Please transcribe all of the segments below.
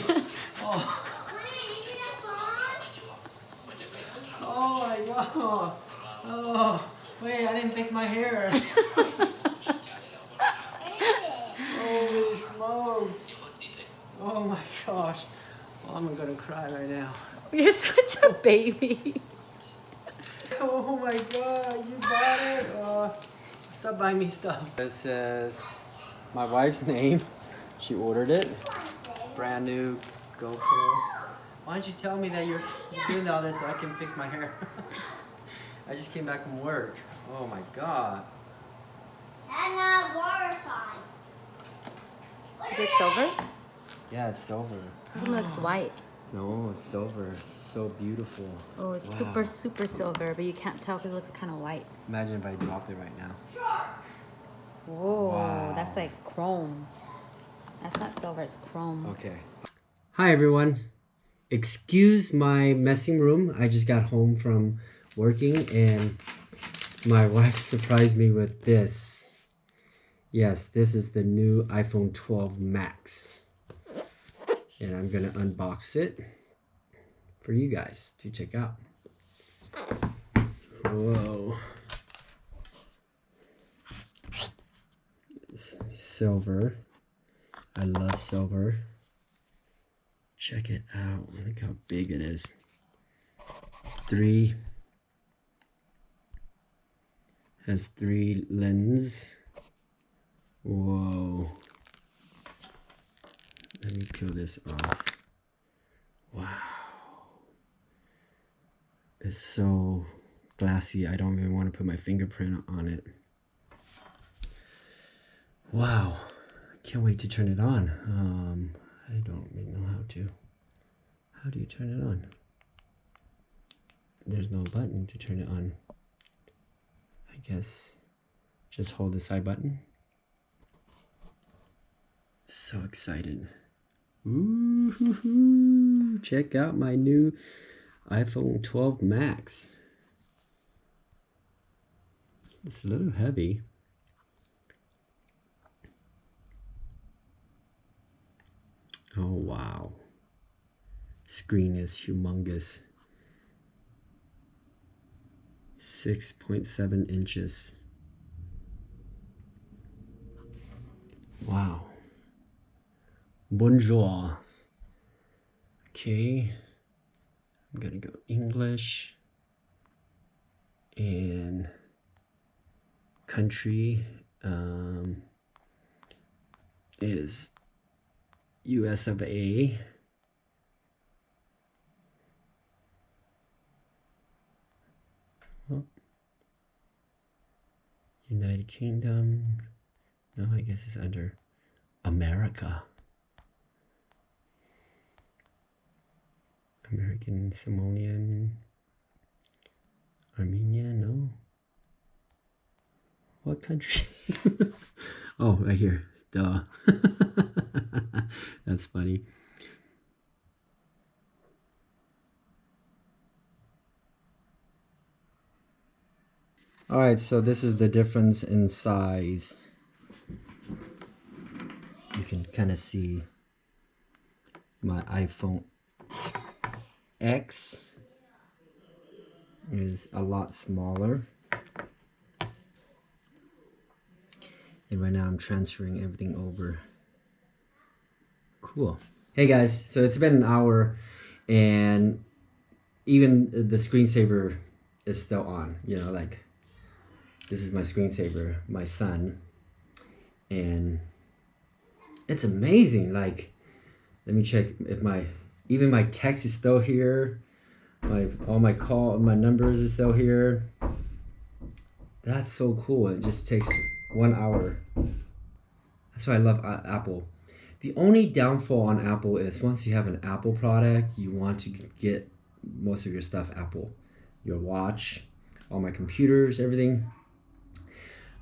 baby. Oh. Oh my god. Oh, wait, I didn't fix my hair. Holy smokes. Oh my gosh. Oh, I'm gonna cry right now. You're such a baby. Oh my god, you bought it? Stop buying me stuff. This says my wife's name. She ordered it. Brand new GoPro. Why don't you tell me that you're doing all this so I can fix my hair? I just came back from work. Oh my god. And water sign. Is it silver? Yeah, it's silver. Oh, no, it's white. No, it's silver. It's so beautiful. Oh, it's Wow. super silver, but you can't tell because it looks kind of white. Imagine if I dropped it right now. Whoa, Wow. that's like chrome. That's not silver, it's chrome. Okay. Hi everyone. Excuse my messing room. I just got home from working and my wife surprised me with this. Yes, this is the new iPhone 12 Max. And I'm gonna unbox it for you guys to check out. Whoa. It's silver. I love silver. Check it out. Look how big it is. Has 3 lenses. Whoa. Let me peel this off. Wow. It's so glassy. I don't even want to put my fingerprint on it. Wow. Can't wait to turn it on. I don't really know how to. How do you turn it on? There's no button to turn it on. I guess just hold the side button. So excited. Ooh, check out my new iPhone 12 Max. It's a little heavy. Oh wow. Screen is humongous. 6.7 inches. Wow. Bonjour. Okay. I'm gonna go English. And country is US of A. Oh. United Kingdom. No, I guess it's under America. American Samoan. Armenia, no. What country? Oh, right here. Duh. That's funny. Alright, so this is the difference in size. You can kind of see my iPhone X is a lot smaller. And right now I'm transferring everything over. Cool. Hey guys, so it's been an hour and even the screensaver is still on. You know, like this is my screensaver, my son. And it's amazing. Like, let me check if even my text is still here. All my numbers are still here. That's so cool. It just takes 1 hour. That's why I love Apple. The only downfall on Apple is once you have an Apple product, you want to get most of your stuff Apple. Your watch, all my computers, everything.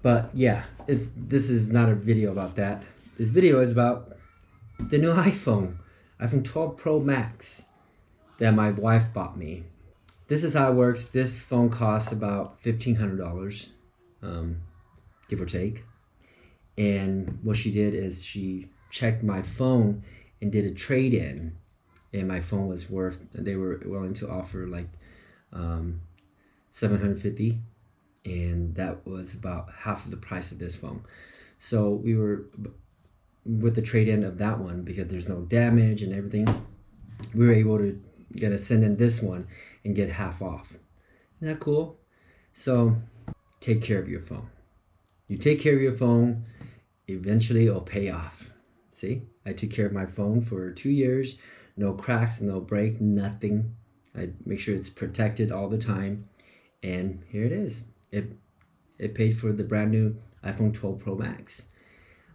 But yeah, this is not a video about that. This video is about the new iPhone 12 Pro Max that my wife bought me. This is how it works. This phone costs about $1,500, give or take. And what she did is she checked my phone and did a trade-in, and my phone was worth, they were willing to offer like $750, and that was about half of the price of this phone. So we were with the trade-in of that one, because there's no damage and everything, we were able to send in this one and get half off. Isn't that cool? So take care of your phone. You take care of your phone, eventually it'll pay off. See, I took care of my phone for 2 years, no cracks, no break, nothing. I make sure it's protected all the time, and here it is. It paid for the brand new iPhone 12 Pro Max.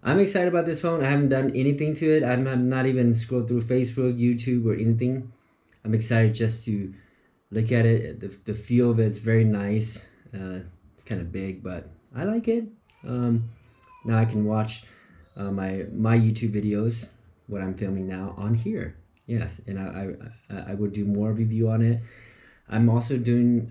I'm excited about this phone. I haven't done anything to it. I'm not even scrolled through Facebook, YouTube, or anything. I'm excited just to look at it. The feel of it's very nice. It's kind of big, but I like it. Now I can watch my YouTube videos, what I'm filming now, on here. Yes, and I would do more review on it. I'm also doing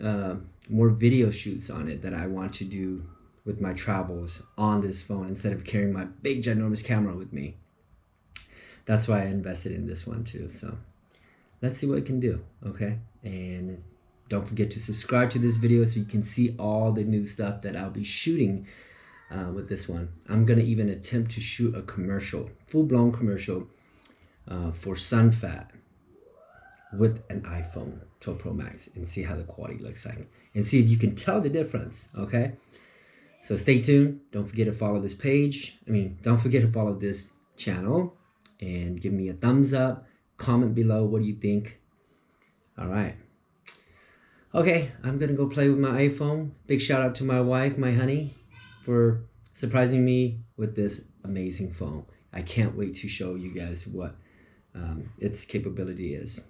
more video shoots on it that I want to do with my travels on this phone, instead of carrying my big ginormous camera with me. That's why I invested in this one too. So let's see what it can do. Okay, and don't forget to subscribe to this video so you can see all the new stuff that I'll be shooting with this one. I'm gonna even attempt to shoot a commercial, full-blown commercial for SunFat with an iPhone 12 Pro Max, and see how the quality looks like, and see if you can tell the difference. Okay, so stay tuned. Don't forget to follow this page. Don't forget to follow this channel, and give me a thumbs up. Comment below what do you think. All right. Okay, I'm gonna go play with my iPhone. Big shout out to my wife, my honey, for surprising me with this amazing phone. I can't wait to show you guys what its capability is.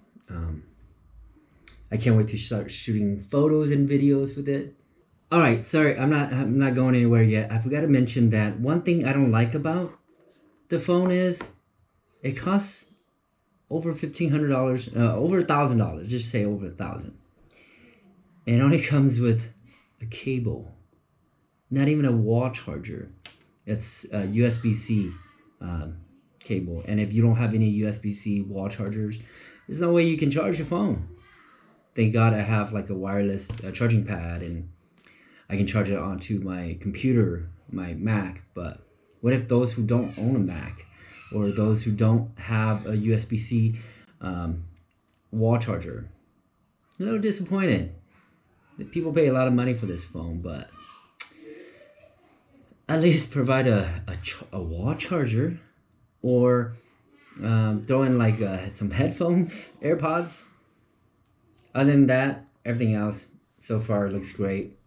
I can't wait to start shooting photos and videos with it. All right, sorry, I'm not going anywhere yet. I forgot to mention that one thing I don't like about the phone is it costs over $1,500, over $1,000. Just say over $1,000. And it only comes with a cable, not even a wall charger. It's a USB-C cable, and if you don't have any USB-C wall chargers, there's no way you can charge your phone. Thank God I have like a wireless charging pad, and I can charge it onto my computer, my Mac. But what if those who don't own a Mac, or those who don't have a USB-C wall charger? I'm a little disappointed. People pay a lot of money for this phone, but at least provide a wall charger, or throw in like some headphones, AirPods. Other than that, everything else so far looks great.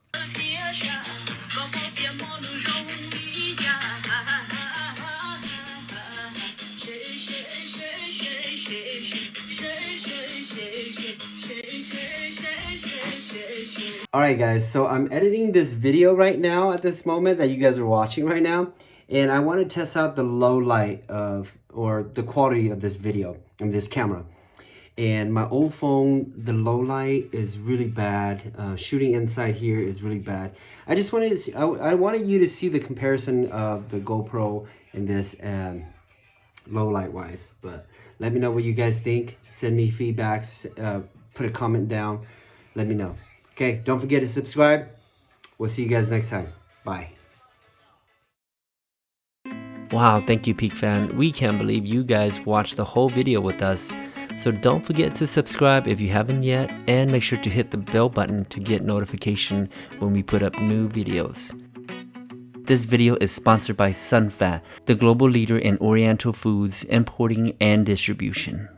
Alright guys, so I'm editing this video right now at this moment that you guys are watching right now, and I want to test out the low light or the quality of this video and this camera. And my old phone, the low light is really bad. Shooting inside here is really bad. I just wanted to see, I wanted you to see the comparison of the GoPro and this low light wise. But let me know what you guys think. Send me feedbacks. Put a comment down. Let me know. Okay, don't forget to subscribe. We'll see you guys next time. Bye. Wow, thank you, Peak Fan. We can't believe you guys watched the whole video with us. So don't forget to subscribe if you haven't yet, and make sure to hit the bell button to get notification when we put up new videos. This video is sponsored by SunFat, the global leader in Oriental foods importing and distribution.